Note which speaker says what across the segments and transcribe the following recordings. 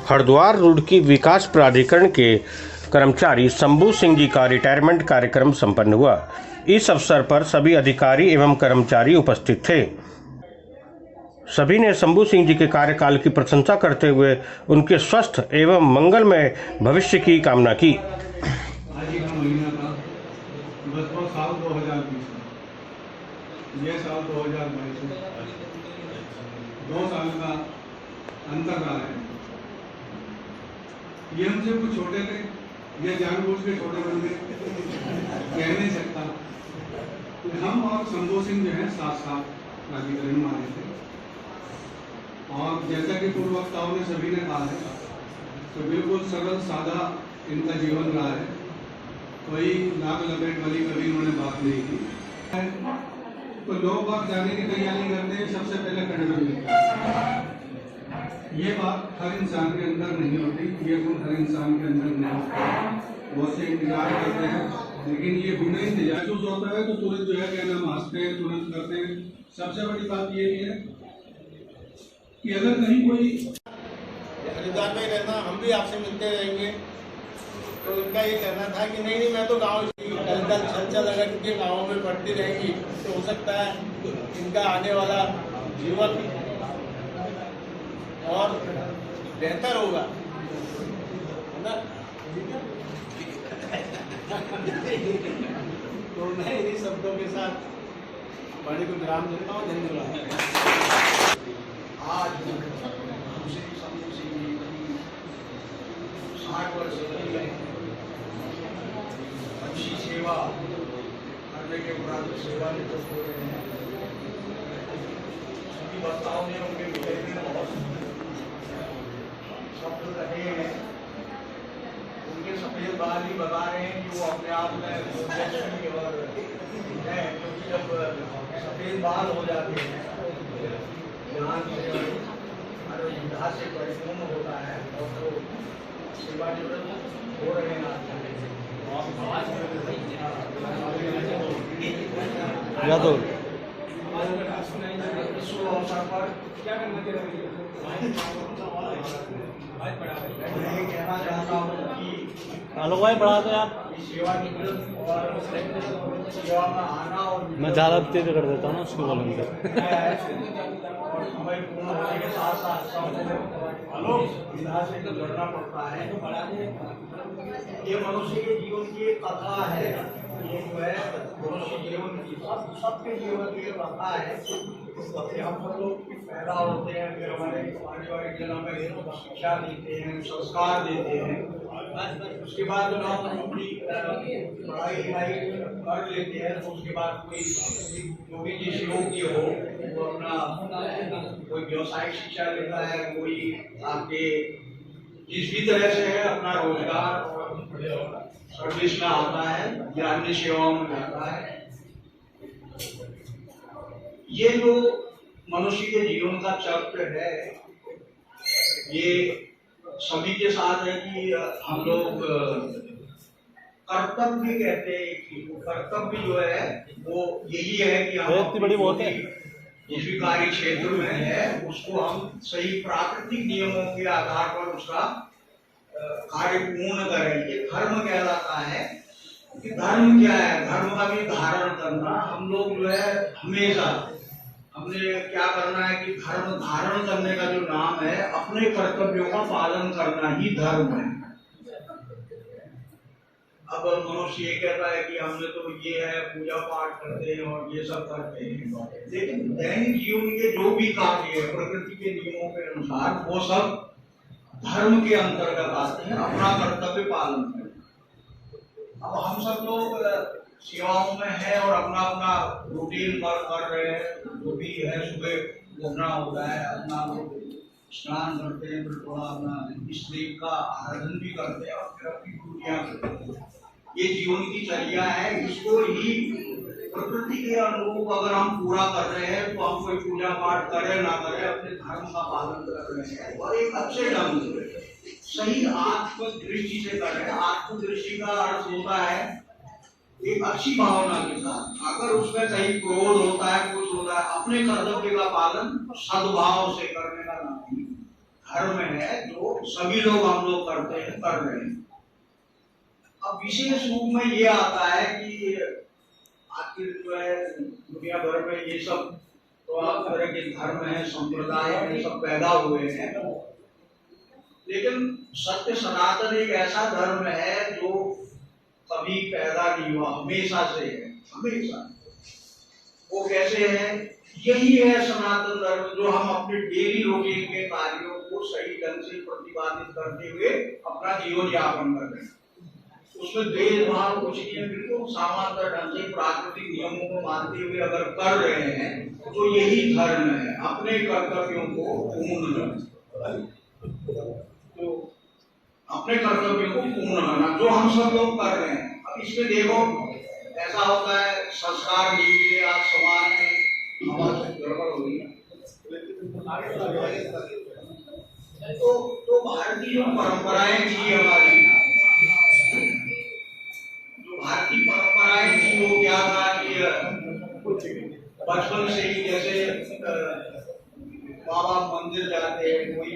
Speaker 1: हरिद्वार रुड़की विकास प्राधिकरण के कर्मचारी शंभू सिंह जी का रिटायरमेंट कार्यक्रम संपन्न हुआ। इस अवसर पर सभी अधिकारी एवं कर्मचारी उपस्थित थे। सभी ने शंभू सिंह जी के कार्यकाल की प्रशंसा करते हुए उनके स्वस्थ एवं मंगलमय भविष्य की कामना की।
Speaker 2: आज ही का महीना था, बस साल 2020 ये साल 2022 2 साल का अंतर रहा है। ये हमसे कुछ छोटे थे, ये जानबूझ के छोटे बन गए, कह नहीं सकता। हम और शंभू सिंह जो है साथ साथ प्राधिकरण में आए थे और जैसा कि पूर्व वक्ताओं ने सभी ने कहा है, तो बिल्कुल सरल सादा इनका जीवन रहा है। कोई लाग लपेट वाली कभी उन्होंने बात नहीं की। तो लोग बात जाने की तैयारी करते हैं, सबसे पहले खंडन मिलता है। ये बात हर इंसान के अंदर नहीं होती, ये गुण हर इंसान के अंदर नहीं होता। बहुत से इंतजार करते हैं, लेकिन ये गुण इंतजार जो होता है तो तुरंत जो है क्या नाम हंसते हैं, तुरंत करते हैं। सबसे बड़ी बात ये भी है कि अगर कहीं कोई
Speaker 3: हरिद्वार में रहना, हम भी आपसे मिलते रहेंगे। तो उनका ये कहना था कि नहीं मैं तो गाँव दलदल छलछल अगर इनके गाँवों में पड़ती रहेगी तो हो सकता है इनका आने वाला जीवन और बेहतर होगा, है ना। तो मैं इन्हीं शब्दों के साथ वाणी को विराम देता हूँ। धन्यवाद।
Speaker 4: आज 60 वर्ष की अच्छी सेवा करने के उपरांत सेवानिवृत्त हो रहे हैं। सभी वक्ताओं ने उनके विषय में बहुत शब्द रहे हैं। उनके सफेद बाल ही बता रहे हैं कि वो अपने आप में तेजस्वी और हैं, क्योंकि जब सफेद बाल हो जाते हैं ज्ञान से और युद्धा से परिपूर्ण होता है और तो सेवानिवृत्त हो रहे हैं। अवसर पर क्या मैं कहना चाहता हूँ कि
Speaker 5: बढ़ा दो यार,
Speaker 4: सेवानिवृत्त और सेवा में आना और
Speaker 5: मैं ज़्यादा तेज कर देता हूँ ना उसके बोलने से।
Speaker 4: और समय पूर्ण होने के साथ साथ अलग विधा से लड़ना पड़ता है। ये मनुष्य के जीवन की एक कथा है। ये जो है मनुष्य जीवन की सबके जीवन की एक कथा है। हम सब लोग पैदा होते हैं, फिर हमारे आने वाले जन्म में शिक्षा देते हैं, संस्कार देते हैं। उसके बाद जब हम अपनी पढ़ाई लिखाई कर लेते हैं तो उसके बाद कोई जो भी जिस योग्य हो वो अपना कोई व्यवसायिक शिक्षा लेता है, कोई आपके जिस भी तरह से है अपना रोजगार और सर्विस में आता है, ग्रामीण सेवाओं में जाता है। ये जो मनुष्य के जीवन का चक्र है, ये सभी के साथ है कि हम लोग कर्तव्य कहते हैं कि कर्तव्य जो है वो यही है कि हम जिस भी कार्य क्षेत्र में है उसको हम सही प्राकृतिक नियमों के आधार पर उसका कार्य पूर्ण करें। ये धर्म कहलाता है। कि धर्म क्या है? धर्म का भी धारण करना। हम लोग जो है हमेशा हमने क्या करना है कि धर्म धारण करने का जो नाम है, अपने कर्तव्यों का पालन करना ही धर्म है। अब मनुष्य ये कहता है कि हमने तो ये है पूजा पाठ करते हैं और ये सब करते हैं, लेकिन दैनिक जीवन के जो भी कार्य है प्रकृति के नियमों के अनुसार वो सब धर्म के अंतर्गत आते हैं। अपना कर्तव्य पालन करें। अब हम सब लोग सेवाओं में है और अपना अपना रूटीन कर रहे हैं। जो भी है सुबह उठना होता है, अपना लोग स्नान करते हैं, फिर थोड़ा अपना स्त्री का आराधन भी करते हैं और फिर अपनी पूजा करते हैं। ये जीवन की चर्या है। इसको ही प्रकृति के अनुरूप अगर हम पूरा कर रहे हैं तो हम कोई पूजा पाठ करें ना करें, अपने धर्म का पालन कर रहे हैं और एक अच्छे ढंग से सही आत्म दृष्टि से कर रहे हैं। आत्म दृष्टि का अर्थ होता है एक अच्छी भावना के साथ। अगर उसमें कहीं क्रोध होता है, कुछ होता है, अपने कर्तव्य का पालन सद्भाव से करने का नाम ही धर्म है जो सभी लोग हम लोग करते हैं, कर रहे हैं। अब विशेष रूप में ये आता है कि आखिर जो है दुनिया भर में ये सब तो आप तरह के धर्म है, संप्रदाय है, सब पैदा हुए हैं, लेकिन सत्य सनातन एक ऐसा धर्म है जो कभी पैदा नहीं हुआ, हमेशा से है, हमेशा। वो कैसे है? यही है सनातन धर्म जो हम अपने डेली रूटीन के कार्यों को सही ढंग से प्रतिपादित करते हुए अपना जीवन यापन कर रहे हैं। उसमें भेदभाव कुछ नहीं है, बिल्कुल सामान्य ढंग से प्राकृतिक नियमों को मानते हुए अगर कर रहे हैं तो यही धर्म है, अपने कर्तव्यों को पूर्ण करना, तो अपने कर्तव्यों को पूर्ण करना जो हम सब लोग कर रहे हैं। अब इसमें देखो ऐसा होता है, संस्कार नहीं मिले आज समाज में, हमारे गड़बड़ हो रही है, तो भारतीय जो परंपराएं थी हमारी, भारतीय परंपराएं थी वो क्या था कि बचपन से ही जैसे माँ बाप मंदिर जाते हैं, कोई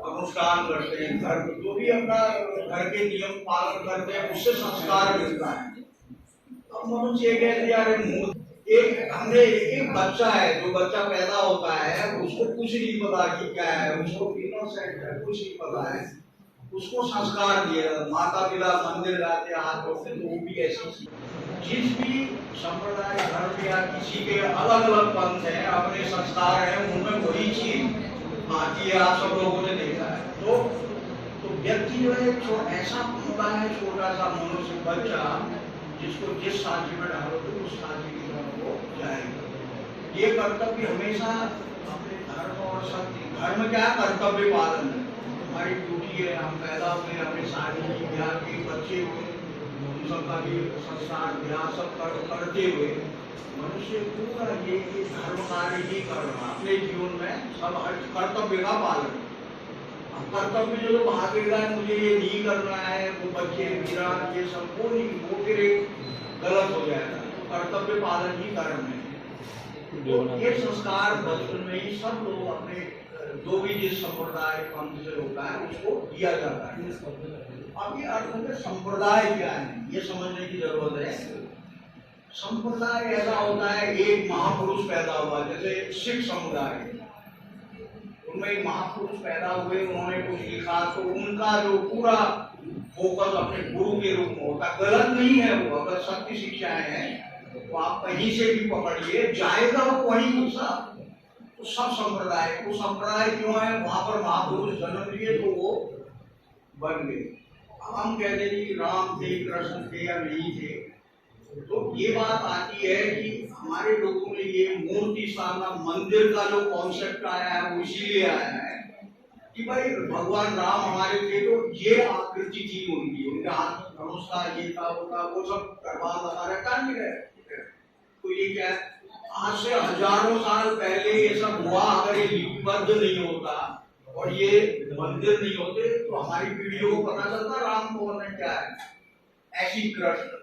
Speaker 4: अनुष्ठान करते हैं, घर जो भी अपना घर के नियम पालन करते हैं उससे संस्कार मिलता है। अब मनुष्य कहते हैं हमने एक बच्चा है, जो बच्चा पैदा होता है उसको कुछ नहीं पता कि क्या है, उसको इनोसेंट है, कुछ नहीं पता है, उसको संस्कार दिए, माता पिता मंदिर जाते हाथ धोते, तो वो भी ऐसी जिस भी संप्रदाय धर्म या किसी के अलग अलग पंथ है, अपने संस्कार है, उनमें वही चीज आती है। आप सब लोगों ने देखा है। तो व्यक्ति जो है ऐसा होता है, छोटा सा मनुष्य बच्चा जिसको जिस सांची में डालोगे उस सांची की तरफ वो जाएगा। ये कर्तव्य हमेशा अपने धर्म और सत्य, धर्म क्या है? कर्तव्य पालन है, हमारी ड्यूटी है। हम पैदा हुए, हमें शादी ब्याह के बच्चे हुए, उन सबका भी संस्कार ब्याह सब करते हुए मनुष्य पूरा ये धर्म कार्य ही कर रहा है अपने जीवन में, सब कर्तव्य का पालन। अब कर्तव्य जो भागेगा मुझे ये नहीं करना है, वो बच्चे गिरा ये सब वो नहीं, वो फिर एक गलत हो जाएगा। तो कर्तव्य पालन ही धर्म है। तो ये संस्कार बचपन में ही सब लोग अपने जो भी जिस संप्रदाय पंथ से होता है उसको दिया जाता है। अब ये अर्थ में संप्रदाय क्या है ये समझने की जरूरत है। संप्रदाय ऐसा होता है, एक महापुरुष पैदा हुआ, जैसे सिख समुदाय, उनमें एक महापुरुष पैदा हुए, उन्होंने कुछ लिखा, तो उनका जो पूरा फोकस अपने गुरु के रूप में होता। गलत नहीं है वो, अगर सत्य शिक्षाएं हैं तो आप कहीं से भी पकड़िए, जाएगा वो वही गुस्सा। तो सब संप्रदाय, वो संप्रदाय क्यों है? वहां पर महापुरुष जन्म लिए तो वो बन गए। अब हम कहते हैं कि राम थे, कृष्ण थे या नहीं थे, तो ये बात आती है कि हमारे लोगों में ये मूर्ति स्थापना मंदिर का जो कॉन्सेप्ट आया है वो इसीलिए आया है कि भाई भगवान राम हमारे थे तो ये आकृति थी उनकी, उनके हाथ धनुष था, ये था वो था, वो सब करवाल हमारे काम नहीं रहे। तो ये क्या है, आज से हजारों साल पहले ये सब हुआ। अगर ये लिपिबद्ध नहीं होता और ये मंदिर नहीं होते तो हमारी पीढ़ियों को पता चलता राम कौन है, क्या है, ऐसी कृष्ण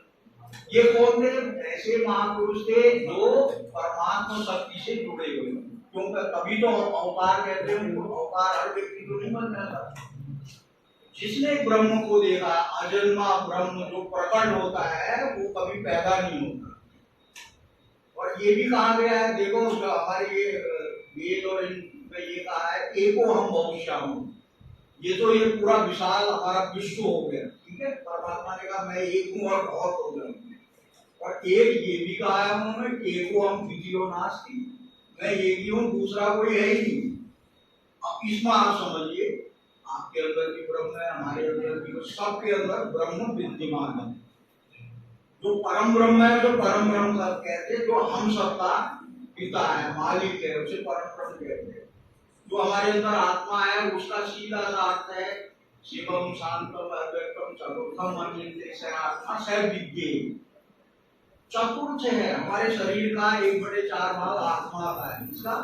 Speaker 4: ये कौन थे? ऐसे महापुरुष थे जो परमात्मा शक्ति से जुड़े हुए। क्योंकि कभी तो अवतार कहते हैं, अवतार हर व्यक्ति को नहीं बन जाता। जिसने ब्रह्म को देखा, अजन्मा ब्रह्म जो प्रकट होता है वो कभी पैदा नहीं होता। और ये भी कहा गया है, देखो हमारे ये वेद और इनमें ये कहा है, एको हम बहुश्याम। ये तो ये पूरा विशाल हमारा विश्व हो गया, ठीक है। परमात्मा ने कहा मैं एक हूँ और बहुत हो गया। और एक ये भी कहा है उन्होंने, एको हम द्वितीयो नास्ति, मैं एक ही हूँ, दूसरा कोई है ही नहीं। अब इसमें आप समझिए, आपके अंदर भी ब्रह्म है, हमारे अंदर भी, सबके अंदर ब्रह्म विद्यमान है। जो परम ब्रह्म है, जो परम ब्रह्म कहते हैं, जो हम सबका पिता है, मालिक है, उसे परम ब्रह्म कहते हैं। जो हमारे अंदर आत्मा है उसका सीधा सा अर्थ है शिवम शांतम अद्वैतम चतुर्थम अनित्य से आत्मा स विज्ञेय। चतुर्थ है हमारे शरीर का 1/4 भाग आत्मा का है, इसका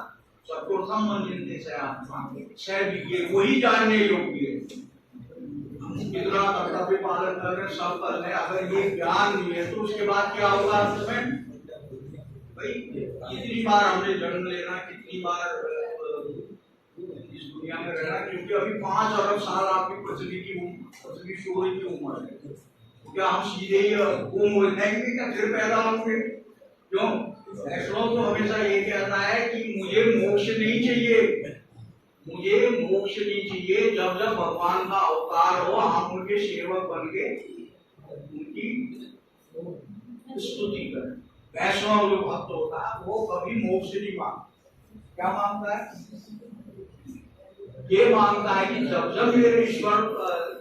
Speaker 4: चतुर्थम अनित्य से आत्मा स विज्ञेय, वही जानने योग्य है। कितना कर्तव्य पालन कर रहे सब कर रहे, अगर ये ज्ञान नहीं है तो उसके बाद क्या होगा? उसमें भाई कितनी बार हमने जन्म लेना, कितनी बार दुनिया में रहना, क्योंकि अभी 5 अरब साल आपकी पृथ्वी सूर्य की उम्र है। क्या हम सीधे ही वो रहेंगे क्या, फिर पैदा होंगे? क्यों? श्लोक तो हमेशा ये कहता है कि मुझे मोक्ष नहीं चाहिए, मुझे मोक्ष नहीं चाहिए। जब जब भगवान का अवतार हो हम उनके सेवक बन के उनकी स्तुति करें। वैष्णव जो भक्त होता है वो कभी मोक्ष नहीं मांगता। क्या मांगता है? ये मांगता है कि जब जब मेरे ईश्वर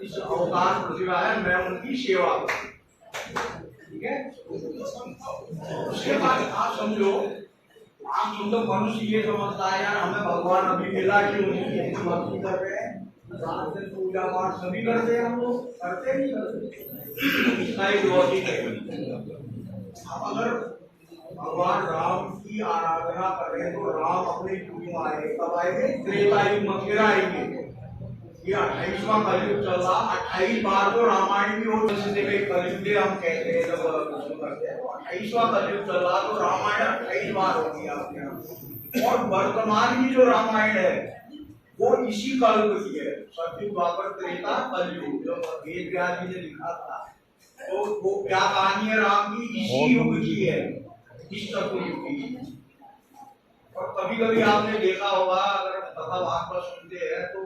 Speaker 4: इस अवतार पृथ्वी है मैं उनकी सेवा करूं। ठीक है? उसके बाद आप समझो मनुष्य ये समझता है यार हमें भगवान अभी मिला क्यों नहीं, भक्ति कर रहे हैं, रात दिन पूजा पाठ सभी करते हैं, हम लोग करते नहीं करते। इसका एक लॉजिक है। अब अगर भगवान राम की आराधना करें तो राम अपने युग में आए, कब आएंगे? त्रेता युग में फिर आएंगे। ये 28वां कलयुग चल रहा, 28 बार तो रामायण भी हो कलयुग हम कहते हैं, जब करते हैं 28वां कलयुग चल रहा तो रामायण 28 बार हो गया आपके यहाँ। और वर्तमान की जो रामायण है वो इसी कल्प की है, सतयुग द्वापर त्रेता कलयुग। जो वेद व्यास जी ने लिखा था तो वो क्या कहानी है राम की, इसी युग की है, इस चतुर्युग की। और कभी कभी आपने देखा होगा, अगर कथा भागवत सुनते हैं तो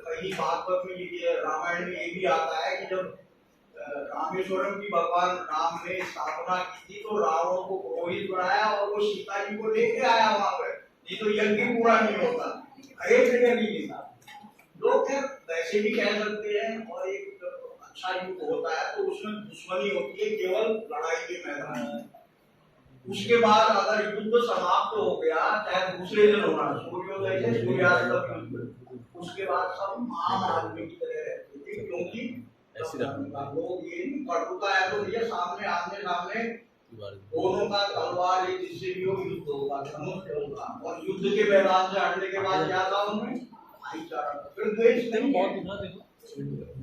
Speaker 4: कहीं भागवत में ये रामायण में ये भी आता है कि जब रामेश्वरम की भगवान राम ने स्थापना की थी तो रावण को पुरोहित बनाया और वो सीता जी को लेके आया वहां पर, नहीं तो यज्ञ पूरा नहीं होता। एक जगह नहीं मिला। लोग क्या वैसे भी कह सकते हैं, और एक अच्छा युद्ध होता है तो उसमें दुश्मनी होती है केवल लड़ाई के मैदान में। उसके बाद अगर युद्ध समाप्त हो गया, चाहे दूसरे दिन होना, सूर्योदय से सूर्यास्त तक युद्ध, उसके बाद सब आम आदमी की तरह रहते थे, क्योंकि लोग ये नहीं कटुता है तो ये सामने आमने सामने दोनों का तलवार एक जिससे भी हो युद्ध होगा, धनुष होगा। और युद्ध के मैदान से हटने के बाद क्या था उनमें? भाईचारा। फिर द्वेष नहीं है,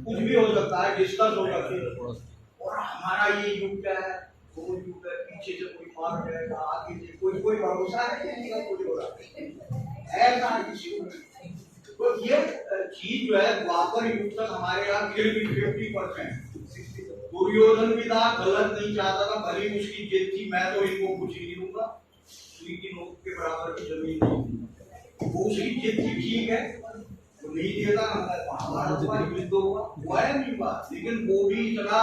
Speaker 4: कुछ भी हो सकता है, डिस्कस हो सकती है। और हमारा ये युग क्या है, वो युग है, पीछे से कोई मार जाएगा, आगे से कोई भरोसा नहीं है, कुछ हो रहा है ऐसा किसी को। तो ये चीज जो है द्वापर युग तक हमारे यहाँ फिर भी 50%। दुर्योधन भी था, गलत नहीं चाहता था, भले उसकी जिद थी, मैं तो इनको कुछ नहीं दूंगा, उनकी नोक के बराबर की जमीन नहीं, वो उसकी जिद थी, ठीक है, तो नहीं देता। हमारा युद्ध हुआ है नहीं बात, लेकिन वो भी इतना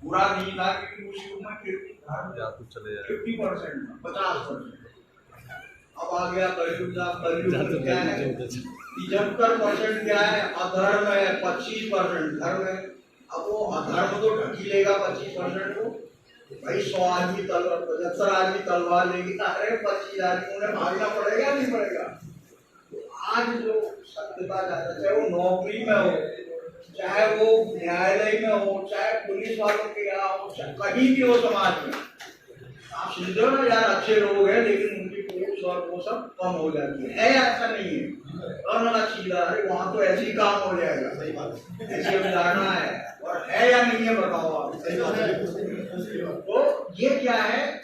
Speaker 4: बुरा नहीं था क्योंकि उस युग में 50%, 50%। अब आ गया कलयुग क्या है, 75% क्या है, अधर्म है, 25% धर्म है। अब वो अधर्म तो ढकी लेगा 25% को, भाई 100 आदमी तलवार, 75 आदमी तलवार लेगी, अरे 25 आदमी उन्हें भागना पड़ेगा नहीं पड़ेगा। आज जो सत्यता जाता, चाहे वो नौकरी में हो, चाहे वो न्यायालय में हो, चाहे पुलिस वालों के यहाँ हो, चाहे कहीं भी हो समाज में, आप सुनते हो ना यार अच्छे लोग हैं लेकिन उनकी पूछ और वो सब कम हो जाती है। ऐसा नहीं है, और सीधा अरे वहां तो ऐसे ही काम हो जाएगा, सही बात, ऐसी अवधारणा है। और है या नहीं है बताओ आप, सही बात है। तो ये क्या है,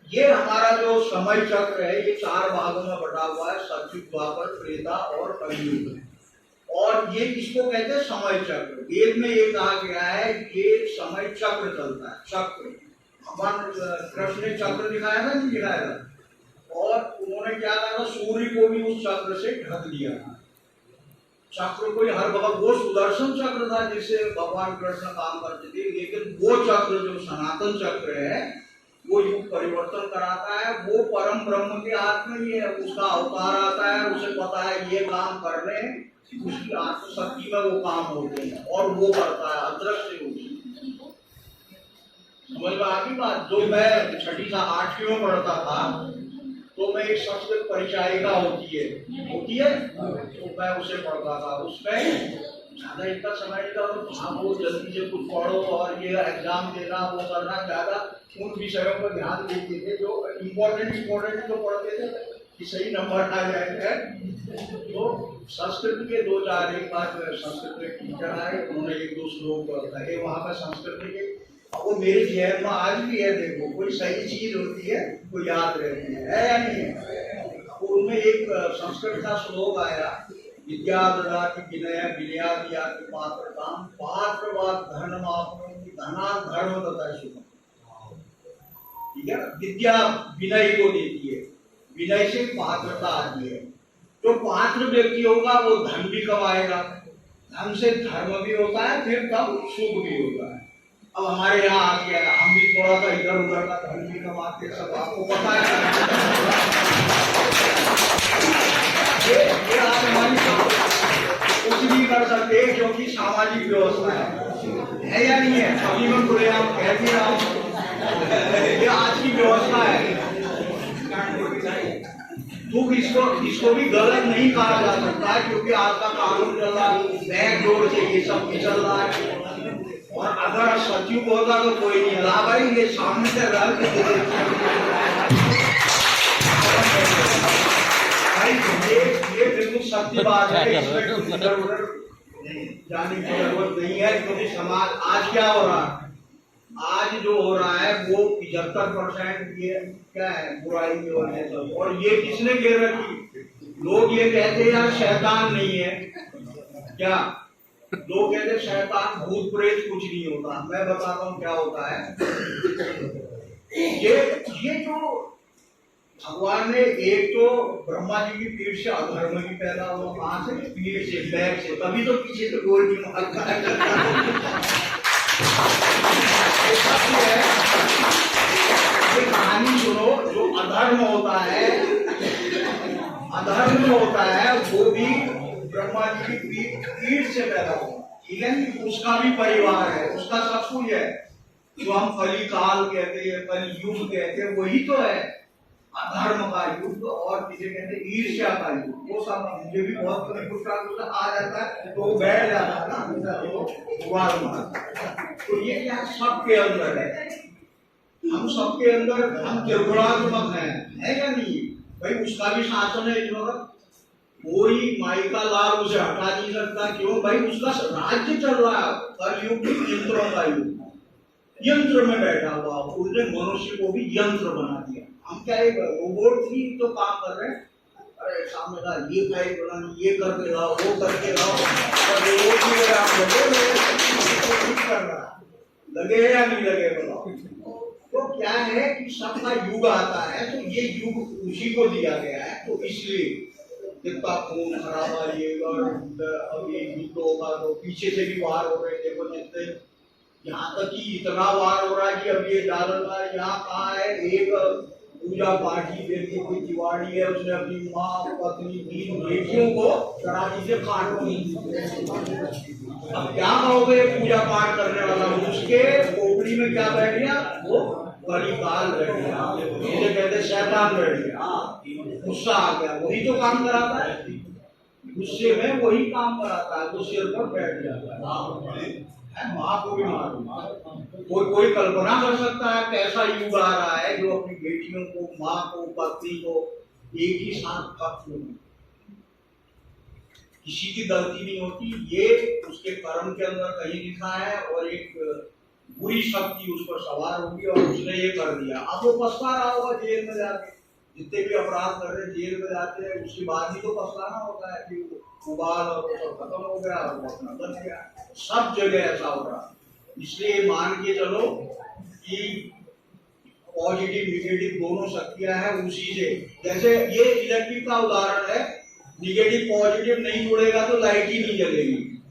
Speaker 4: ये हमारा जो समय चक्र है ये 4 भागों में बटा हुआ है, सतयुग द्वापर त्रेता और कलयुग। और ये किसको कहते हैं? समय चक्र। वेद में ये कहा गया है ये समय चक्र चलता है, चक्र। भगवान कृष्ण ने चक्र दिखाया था, नहीं दिखाया था? और उन्होंने क्या कहा था, सूर्य को भी उस चक्र से ढक दिया था। चक्र कोई हर वक्त, वो सुदर्शन चक्र था जिससे भगवान कृष्ण काम करते थे, लेकिन वो चक्र जो सनातन चक्र है वो युग परिवर्तन कराता है। वो परम ब्रह्म के हाथ में ही है, उसका अवतार आता है, उसे पता है ये काम करने, उसकी आत्मशक्ति में वो काम होते हैं और वो करता है अदृश्य रूप से। समझ में आ गई बात? जो मैं 6ठी से 8वीं में पढ़ता था तो मैं एक संस्कृत परिचारिका होती है तो मैं उसे पढ़ता था। उसमें ज्यादा इतना समय नहीं था, तो हाँ वो जल्दी से कुछ पढ़ो और ये एग्जाम देना वो करना, ज्यादा उन विषयों पर ध्यान देते थे जो इम्पोर्टेंट जो पढ़ते थे कि सही नंबर आ जाएगा। तो संस्कृत के 2-4 एक बार संस्कृत के टीचर आए, उन्होंने 1-2 श्लोक कहे वहां पर संस्कृत के, वो मेरे जहन में आज भी है। देखो कोई सही चीज होती है वो याद रहती है या नहीं है? उनमें एक संस्कृत का श्लोक आया, विद्या ददाति विनय विनयादि पात्रतां पात्रवाद धर्म आपनोति धना धर्म तथा सुखम। ठीक है ना, विद्या विनय को देती है, विनय से पात्रता आती है। जो पात्र व्यक्ति होगा वो धन भी कमाएगा, धन से धर्म भी होता है, फिर तब सुख भी होता है। अब हमारे यहाँ आ गया, हम भी थोड़ा सा इधर उधर का धन भी कमाते हैं, सब आपको पता है। ये आज हमारी कुछ नहीं कर सकते क्योंकि सामाजिक व्यवस्था है या नहीं है? अभी मैं खुले आप कह भी रहा हूँ, ये आज की व्यवस्था है। तो इसको भी गलत नहीं कहा जा सकता है क्योंकि आज का कानून चल रहा है, बैकडोर से ये सब भी चल रहा है। और अगर सचिव होता तो कोई नहीं हला भाई, ये सामने से रह ये बिल्कुल सत्य बात है, इसमें इधर उधर जाने की जरूरत नहीं है। क्योंकि समाज आज क्या हो रहा है, आज जो हो रहा है वो 75% ये क्या है, बुराई की वजह से। और ये किसने घेर रखी? लोग ये कहते हैं यार शैतान नहीं है क्या, लोग कहते शैतान भूत प्रेत कुछ नहीं होता। मैं बताता हूँ क्या होता है। ये जो भगवान ने एक तो ब्रह्मा जी की पीठ से अधर्म की पैदा हुआ, कहां से? पीठ से, बैक से, तभी तो पीछे तो गोल की मारता है। ये कहानी सुनो, जो अधर्म होता है, अधर्म जो होता है वो भी ब्रह्मा जी की पीठ से पैदा हुआ, ठीक है। उसका भी परिवार है, उसका सब कुछ है। जो हम कली काल कहते हैं, कल युग कहते हैं, वही तो है अधर्म का युग। और किसे कहते हैं ईर्ष्या का युग। वो सब मुझे भी बहुत गुस्सा आ जाता है तो वो बैठ जाता है ना, तो ये क्या सबके अंदर है, हम सबके अंदर हम त्रिगुणात्मक है या नहीं भाई? उसका भी शासन है इस वक्त, कोई माई का लाभ उसे हटा नहीं सकता। क्यों भाई? उसका राज्य चल रहा है, कलयुग यंत्रों का युग, यंत्र में बैठा हुआ। उसने मनुष्य को भी यंत्र बना दिया। हम क्या एक रोबोट ही तो काम कर रहे हैं। अरे सामने का ये फाइल बनानी, ये करके लाओ, वो करके लाओ, लगे या नहीं लगे बताओ? तो क्या है कि सबका युग आता है, तो ये युग उसी को दिया गया है। तो इसलिए जितना खून खराबा ये और अभी युद्ध होगा तो पीछे से भी वार हो रहे। देखो जितने यहाँ तक कि इतना वार हो रहा है कि अब ये डालना यहाँ कहाँ है। एक पूजा पाठी व्यक्ति कोई तिवाड़ी है, उसने अपनी माँ, पत्नी, 3 बेटियों को शराबी से काट दी। अब क्या कहोगे पूजा पाठ करने वाला? उसके खोपड़ी में क्या बैठ गया? वो कलिकाल बैठ गया, जिसे कहते शैतान बैठ गया। गुस्सा आ गया, वही तो काम कराता है, गुस्से में वही काम कराता है, वो सिर पर बैठ जाता है। माँ को भी मारूंगा। कोई कल्पना कर सकता है कैसा युग आ रहा है जो अपनी बेटियों को, माँ को, पत्नी को एक ही साथ पक्ष में, किसी की गलती नहीं होती। ये उसके कर्म के अंदर कहीं लिखा है और एक बुरी शक्ति उस पर सवार होगी और उसने ये कर दिया। अब वो पछता रहा होगा जेल में जाके। जितने भी अपराध कर रहे जेल में जाते हैं, उसके बाद ही तो पछताना होता है कि उबाल और वो सब खत्म हो गया और वो अपना बच गया। सब जगह ऐसा हो रहा। इसलिए मान के चलो कि पॉजिटिव निगेटिव दोनों शक्तियां हैं उसी से। जैसे ये इलेक्ट्रिक का उदाहरण है, निगेटिव पॉजिटिव नहीं जुड़ेगा तो लाइट ही नहीं जलेगी।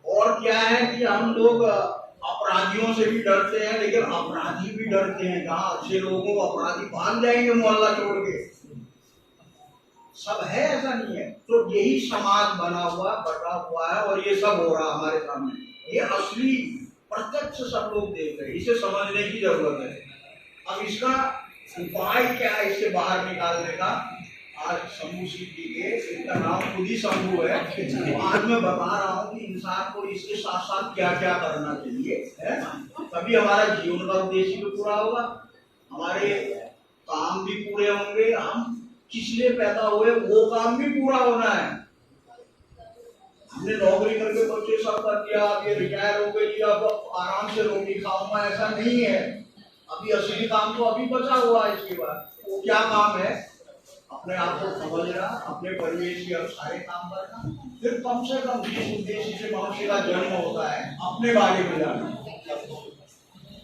Speaker 4: और क्या है कि हम लोग अपराधियों से भी डरते हैं, लेकिन अपराधी भी डरते हैं। जहाँ अच्छे लोगों को अपराधी भाग जाएंगे मोहल्ला छोड़ के, सब है, ऐसा नहीं है। तो यही समाज बना हुआ, बटा हुआ है और ये सब हो रहा हमारे सामने। ये असली प्रत्यक्ष सब लोग देख रहे हैं, इसे समझने की जरूरत है। अब इसका उपाय क्या है इससे बाहर निकालने का? आज शंभू सिंह जी के, इनका नाम खुद ही शंभू है, तो आज मैं बता रहा हूँ कि इंसान को इसके साथ साथ क्या क्या करना चाहिए, है ना? तभी हमारा जीवन का उद्देश्य भी पूरा होगा, हमारे काम भी पूरे होंगे। हम किस लिए पैदा हुए वो काम भी पूरा होना है। हमने नौकरी करके बच्चे सब कर दिया, अब ये रिटायर हो गई, अब आराम से रोटी खाऊंगा, ऐसा नहीं है। अभी असली काम तो अभी बचा हुआ है। इसके बाद वो क्या काम है? अपने आप को समझना, अपने परिवेश के अनुसार काम करना, फिर कम से कम जिस उद्देश्य से मनुष्य का जन्म होता है अपने बारे में जानना,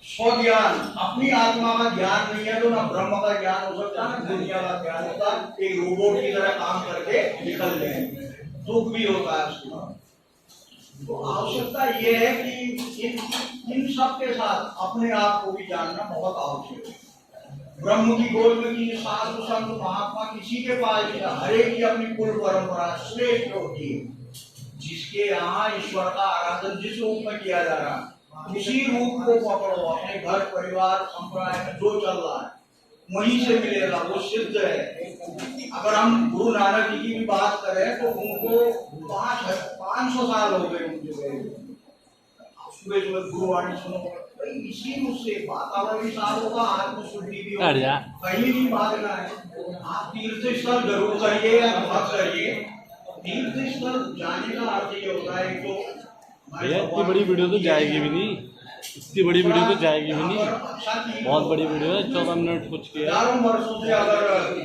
Speaker 4: स्वज्ञान। अपनी आत्मा का ज्ञान नहीं है तो ना ब्रह्म का ज्ञान हो सकता है, दुनिया का ज्ञान होता है। एक रोबोट की तरह काम करके निकल जाएंगे, दुख भी होता है उसको। तो आवश्यकता यह है कि इन सब के साथ अपने आप को भी जानना बहुत आवश्यक है। ब्रह्म की गोद में की साधु संत महात्मा किसी के पास भी हर एक की अपनी कुल परंपरा श्रेष्ठ होती है। जिसके यहाँ ईश्वर का आराधन जिस रूप में किया जा रहा है उसी रूप को पकड़ो, अपने घर परिवार संप्रदाय में जो चल रहा है वहीं से मिलेगा, वो सिद्ध है। अगर हम गुरु नानक जी की भी बात करें तो उनको 500 साल हो गए उनके गए। सुबह सुबह गुरुवाणी सुनो, इसी उससे वातावरण भी साफ होगा, आत्मशुद्धि भी होगा, कहीं नहीं भागना है। आप तीर्थ स्थल जरूर करिए या मत करिए, तीर्थ स्थल जाने का अर्थ ये होता है तो
Speaker 5: इतनी बड़ी वीडियो तो जाएगी भी नहीं, इतनी बड़ी वीडियो तो जाएगी भी नहीं, बहुत बड़ी वीडियो है, 14 मिनट कुछ की है।
Speaker 4: हजारों वर्षों से अगर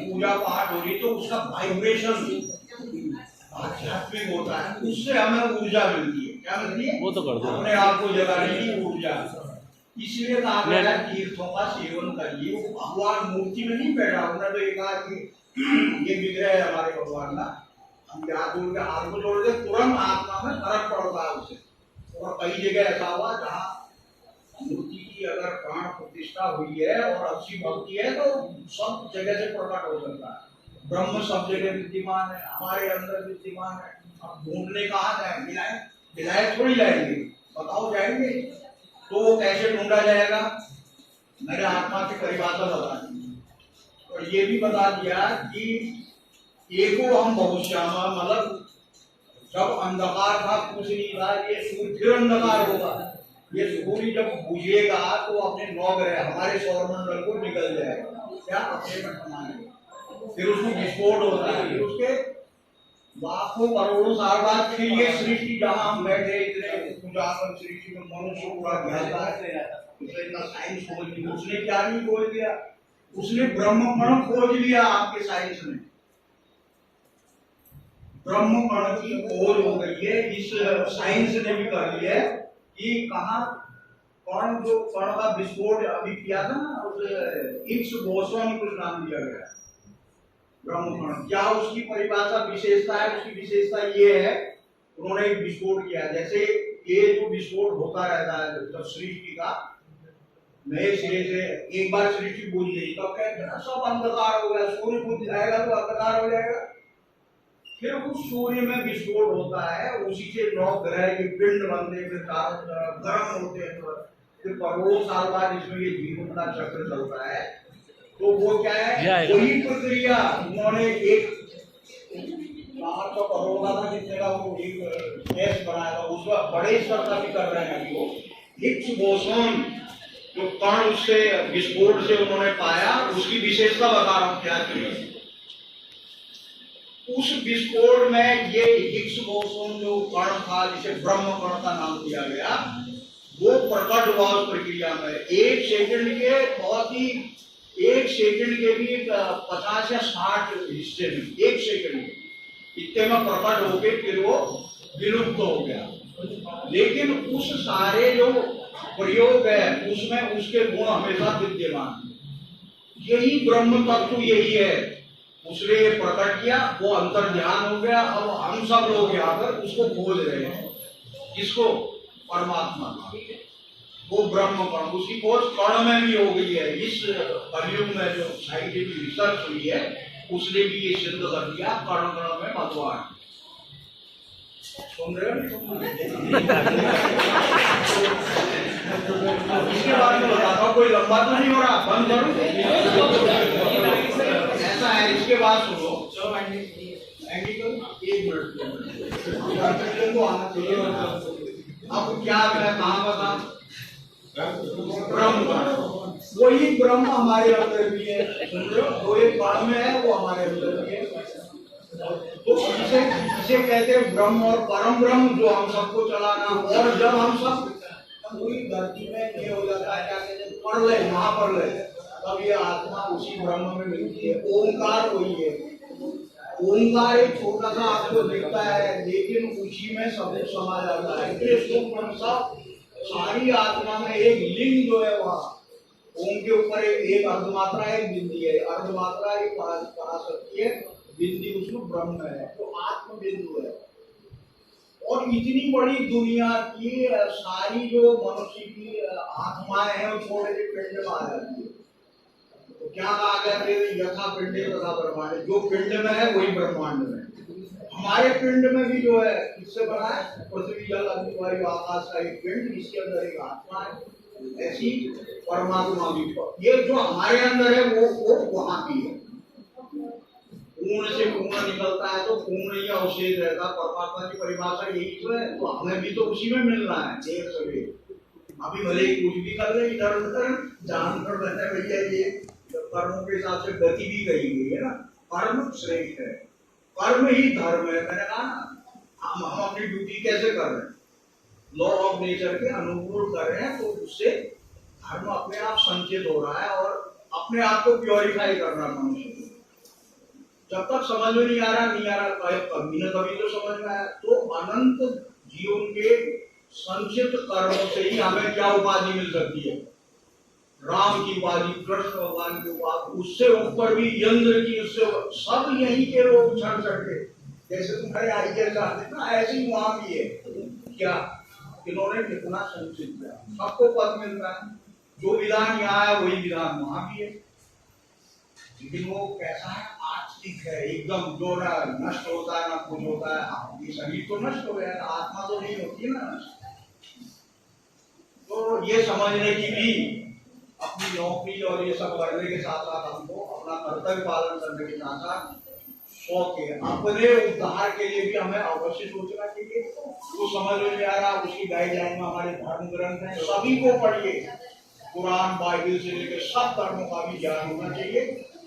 Speaker 4: पूजा पाठ हो रही तो उसका वाइब्रेशन आध्यात्मिक होता है, उससे हमें ऊर्जा मिलती है। क्या मिलती है?
Speaker 5: वो तो कर दो,
Speaker 4: अपने आप को जगाने की ऊर्जा। इसलिए कहा गया तीर्थों का सेवन करिए। वो भगवान मूर्ति में नहीं बैठा, उन्होंने तो ये कहा कि ये विग्रह है हमारे भगवान का, हम हाथ जोड़ के हाथ को जोड़ दे तुरंत आत्मा में फर्क पड़ता है उससे। और कई जगह ऐसा हुआ जहाँ मूर्ति की अगर प्राण प्रतिष्ठा हुई है और अच्छी भक्ति है तो सब जगह से प्रकट हो सकता है। ब्रह्म सब जगह विद्यमान है, हमारे अंदर विद्यमान है। अब ढूंढने कहाँ जाए? बिलाए थोड़ी जाएंगे, बताओ जाएंगे तो वो कैसे ढूंढा जाएगा? मेरे आत्मा की परिभाषा बता दी और ये भी बता दिया कि एको हम बहुश्यामा, मतलब जब अंधकार था कुछ नहीं था, ये सूर्य फिर अंधकार होगा। ये सूर्य जब बुझेगा तो अपने 9 ग्रह हमारे सौरमंडल को निकल जाएगा, क्या अपने में समाएगा, फिर उसमें विस्फोट होता है, फिर उसके लाखों करोड़ों साल बाद फिर ये सृष्टि जहाँ हम बैठे इतने उजागर सृष्टि में मनुष्य पूरा घेरता है, इतना साइंस खोज लिया उसने। क्या नहीं खोज लिया? उसने ब्रह्मकण खोज लिया। आपके साइंस में ब्रह्मकण की खोज हो गई है, इस साइंस ने भी कर लिया है कि कहाँ कण, जो कण का विस्फोट अभी किया था ना, उस हिग्स बोसोन कुछ नाम दिया गया ब्रह्मकण। क्या उसकी परिभाषा विशेषता है? उसकी विशेषता ये है, उन्होंने एक विस्फोट किया। जैसे ये जो विस्फोट होता रहता है जब सृष्टि का नए सिरे से एक बार सृष्टि बुझ गई तो कहते हैं सब अंधकार हो गया, सूर्य बुझ जाएगा तो अंधकार हो जाएगा। फिर उस सूर्य में विस्फोट होता है, उसी से 9 ग्रह के पिंड बनते, फिर गर्म होते हैं, फिर करोड़ों साल बाद इसमें ये जीवन का चक्र चलता है। तो वो क्या है? वही प्रक्रिया उन्होंने एक 400 करोड़ का था जितने का वो एक गैस बनाया था, उसका बड़े स्तर का भी कर रहे हैं अभी। वो हिग्स बोसोन जो कण उससे विस्फोट से उन्होंने पाया, उसकी विशेषता बता रहा हूँ क्या थी। उस विस्फोट में ये हिग्स बोसोन जो कण था जिसे ब्रह्म कण का नाम दिया गया, वो प्रकट हुआ उस प्रक्रिया में। 1 सेकंड के बहुत ही 1 सेकंड के भी 50 या 60 हिस्से में 1 सेकंड के इतने में प्रकट होके फिर वो विलुप्त हो गया। लेकिन उस सारे जो प्रयोग है उसमें उसके गुण हमेशा विद्यमान। यही ब्रह्म तत्व यही है, उसने प्रकट किया, वो अंतर ध्यान हो गया। अब हम सब लोग यहाँ पर उसको खोज रहे हैं। किसको? परमात्मा। वो ब्रह्म कण, उसकी खोज कण में भी हो गई है। इस कलयुग में जो साइंटिफिक रिसर्च हुई है उसने भी ये सिद्ध कर दिया, कण कण में भगवान। सुन रहे हो? इसके बारे में बताता हूँ, कोई लंबा तो नहीं हो रहा, बंद करूँ? ऐसा है, इसके बाद सुनो। एक मिनट तो आना चाहिए। अब क्या मैं कहाँ बताऊँ? ब्रह्म, वही ब्रह्म हमारे अंदर भी है। वो एक कण में है, वो हमारे अंदर भी है। तो इसे कहते हैं ब्रह्म और परम ब्रह्म, जो हम सबको चलाना। और जब हम सब पूरी धरती में ये हो जाता है, क्या कहते हैं, प्रलय, महाप्रलय, तब ये आत्मा उसी ब्रह्म में मिलती है। ओंकार वही है, ओंकार एक छोटा सा आपको दिखता है, लेकिन उसी में सब कुछ समा जाता है। ये सूक्ष्म सब सारी आत्मा में एक लिंग जो है वहाँ ओम के ऊपर एक अर्धमात्रा एक बिंदी है, अर्धमात्रा एक पराशक्ति है, बिंदी उसमें ब्रह्म है, तो आत्म बिंदु है। और इतनी बड़ी दुनिया की सारी जो मनुष्य की आत्माएं हैं वो छोटे से पिंड में आ जाती है। तो क्या कहा गया कि यथा पिंड तथा ब्रह्मांड, जो पिंड में है वही ब्रह्मांड में। हमारे पिंड में भी जो है किससे बना है, पृथ्वी जल अग्नि वायु आकाश का एक पिंड, इसके अंदर एक आत्मा है, ऐसी परमात्मा भी। ये जो हमारे अंदर है वो वहां की है। पूर्ण से पूर्ण निकलता है तो पूर्ण ही अवशेष रहता। परमात्मा की परिभाषा यही तो है, तो हमें भी तो उसी में मिलना है देर सवेर। अभी भले ही कुछ भी कर रहे इधर उधर जान कर बैठे भैया, ये कर्मों के हिसाब से गति भी कही गई है ना, कर्म श्रेष्ठ है, कर्म ही धर्म है। मैंने कहा ना, हम अपनी ड्यूटी कैसे कर रहे हैं, लॉ ऑफ नेचर के अनुकूल कर रहे हैं, तो उससे धर्म अपने आप संचित हो रहा है और अपने आप को प्योरीफाई कर रहा है मनुष्य। जब तक समझ में नहीं आ रहा कभी न कभी तो समझ में आया। तो अनंत जीवन के संचित कर्मों से ही हमें क्या उपाधि मिल सकती है, राम की उपाधि, कृष्ण भगवान की उपाधि, उससे ऊपर भी यंत्र की, उससे सब यही के लोग क्षण सके। जैसे तुम्हारे आइडिया चाहते ना, ऐसे ही वहां भी है। क्या इन्होंने कितना संचित किया, सबको पद मिलता है। जो विधान यहाँ है वही विधान वहां भी है, लेकिन वो कैसा है, आत्मिक है एकदम, जो ना नष्ट होता है ना कुछ होता है। ये शरीर तो नष्ट हो गया, आत्मा तो नहीं होती है ना। तो ये समझने की भी अपनी नौकरी और ये सब करने के साथ साथ हमको अपना कर्तव्य पालन करने के साथ साथ शौक है, अपने उद्धार के लिए भी हमें अवश्य सोचना चाहिए। तो समझ में आ रहा, उसकी गाइडलाइन में हमारे धर्म ग्रंथ हैं, सभी को पढ़िए, कुरान बाइबल से लेकर सब धर्मों का भी ज्ञान होना चाहिए।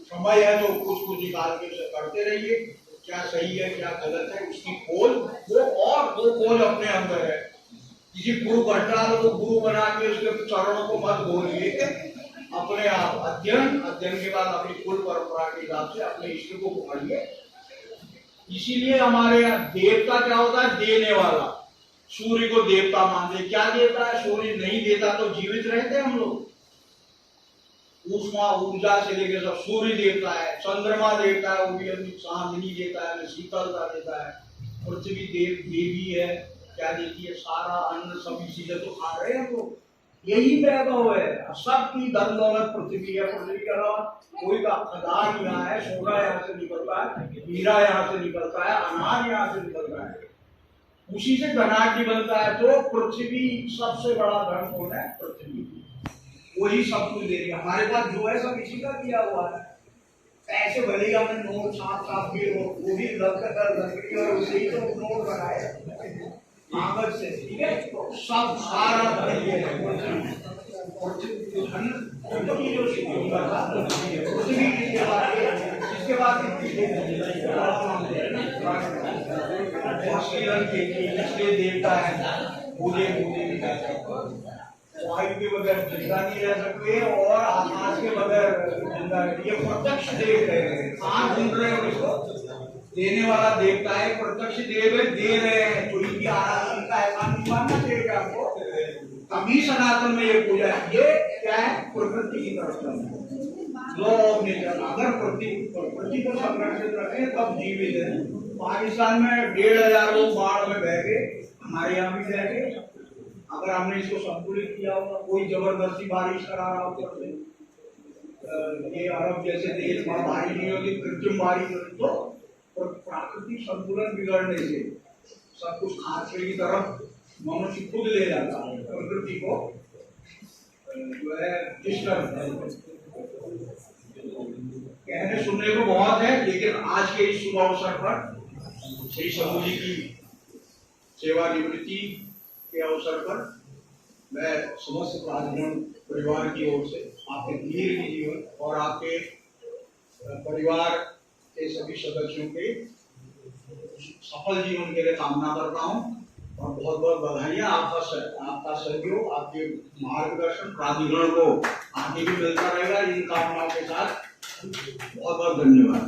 Speaker 4: समय है तो कुछ निकाल के करते रहिए, क्या सही है क्या गलत है उसकी खोज, वो खोज अपने अंदर है। किसी गुरु भंडार को गुरु बना के उसके चरणों को मत बोलिए, अपने आप अध्ययन के बाद अपनी कुल परंपरा के हिसाब से अपने इष्ट को पकड़िए। इसीलिए हमारे यहाँ देवता क्या होता है, देने वाला। सूर्य को देवता मानते, क्या देता है, सूर्य नहीं देता तो जीवित रहते हम लोग। ऊष्मा ऊर्जा से लेकर सब सूर्य देवता है, चंद्रमा देवता है, वो भी अपनी चांदनी देता है, शीतलता देता है। पृथ्वी देवी है, क्या देती है, सारा अन्न सभी चीजें तो खा रहे हैं हम लोग, यही वैभव है। सबकी धन दौलत पृथ्वी है, पृथ्वी के अलावा कोई का खदान यहाँ है, सोना यहाँ से निकलता है, हीरा यहाँ से निकलता है, अनाज यहाँ से निकलता है, उसी से धनाढ्य बनता है। तो पृथ्वी सबसे बड़ा धन कौन है, पृथ्वी, वही सब कुछ दे रही है। हमारे पास जो है सब इसी का दिया हुआ है। ऐसे भले ही हमने नोट छाप के वो भी लकड़ी और उसे ही तो नोट बनाए कागज से, ठीक है, तो सब सारा धन ये है। इसके बाद देवता है, पूजे वायु के बगैर जिंदा नहीं रह सकते और आकाश के बगैर जिंदा, ये प्रत्यक्ष देव है। कहाँ ढूंढ रहे हो इसको, देने वाला देवता है, प्रत्यक्ष देव है, दे रहे हैं, तो इनकी आराधना का एहसान नहीं मानना चाहिए आपको। तभी सनातन में ये पूजा है। ये क्या है, प्रकृति की तरफ से लॉ ऑफ नेचर। अगर प्रकृति को संरक्षित रखें तब जीवित है। पाकिस्तान में 1500 लोग बाढ़ में बह गए, हमारे यहाँ भी बह गए। अगर हमने इसको संतुलित किया होगा, कोई जबरदस्ती बारिश करा रहा ऊपर से, ये अरब जैसे देश में बारिश नहीं होती, कृत्रिम बारिश होती, तो प्राकृतिक संतुलन बिगड़ने से सब कुछ खांचे की तरफ मनुष्य खुद ले जाता है, प्रकृति को जो है डिस्टर्ब है। कहने सुनने को बहुत है, लेकिन आज के इस शुभ अवसर पर श्री शंभू जी की सेवानिवृत्ति के अवसर पर मैं समस्त राजगण परिवार की ओर से आपके दीर्घ जीवन और आपके परिवार के सभी सदस्यों के सफल जीवन के लिए कामना करता हूँ और बहुत बहुत बधाइयाँ। आपका सहयोग, आपके मार्गदर्शन प्राधिकरण को आगे भी मिलता रहेगा इन कामनाओं के साथ। बहुत बहुत धन्यवाद।